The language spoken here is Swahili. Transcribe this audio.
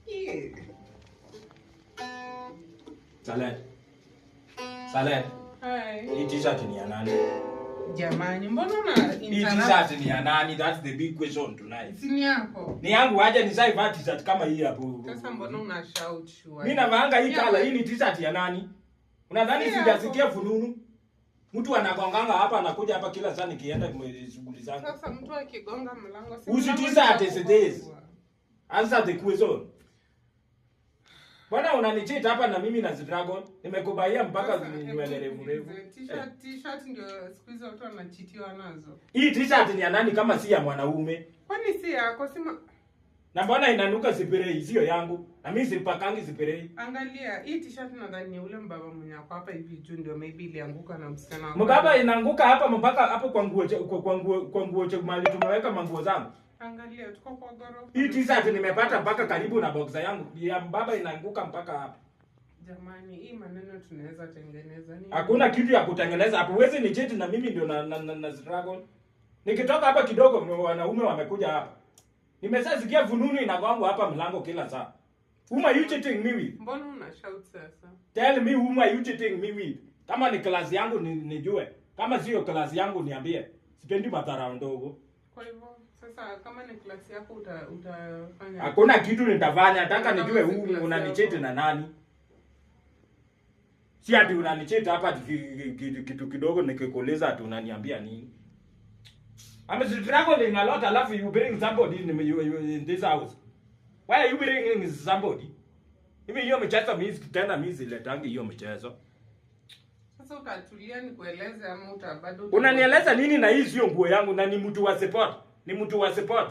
Yeah. Saleh. Hi. Hii t-shirt ni ya nani? Jamani, mbona una Hii t-shirt ni ya nani? That's the big question tonight. Si ni yako. Ni yangu aje nishaivaa t-shirt kama hii hapo. Sasa mbona una shout sure? Mimi navaanga hii kala, hii ni t-shirt ya nani? Unadhani sijasikia fununu? Mtu anagonganga hapa anakuja hapa kila saa nikienda shughuli zangu. Sasa mtu akigonga mlango si usitiza atesides. Answer the question. Bwana unanicheat hapa na mimi na Dragon. Nimekubaia mpaka nywele refu. T-shirt ndio siku hizo watu wanachitiwa nazo. Hii t-shirt ni ya nani kama si ya mwanaume? Kwani si yako? Sima na mbona inanuka spray sio yangu? Na mimi sipakangi spray. Angalia, hii t-shirt nadhani ni ule mbaba mwenye ako hapa hivi juu ndio maybe ilianguka na msichana wako. Mbaba inaanguka hapa mpaka hapo kwa nguo cha mali tumeweka manguo zangu. Angalia, tuko kwa gorofa. Hii t-shirt nimepata mpaka karibu na boxer yangu. Ya mbaba inaanguka mpaka hapa. Jamani, hii maneno tunaweza tengeneza nini? Hakuna kitu ya kutengeneza hapo. Wewe ni cheti na mimi ndio na struggle. Nikitoka hapa kidogo wanaume wamekuja hapa. Nimeshasikia fununu inagonga hapa mlango kila saa. Whom are you cheating me with? Mbona una shout sasa? Tell me whom are you cheating me with? Kama ni klasi yangu nijue. Kama sio klasi yangu niambie. Sipendi madhara ndogo. Kwa hivyo sasa kama ni klasi yako utafanya. Hakuna kitu nitafanya. Nataka nijue unanicheti na nani. Si ati unanicheti hapa kitu kidogo nikikuuliza ati unaniambia nini? I'm struggling a lot. Alafu you bring somebody in this house. Why are you bringing somebody? Hivi hiyo mchezo mimi tena mimi ziletangi hiyo mchezo. Sasa utatulia nikueleze ama utabado? Unanieleza nini na hii sio nguo yangu na ni mtu wa support? Ni mtu wa support.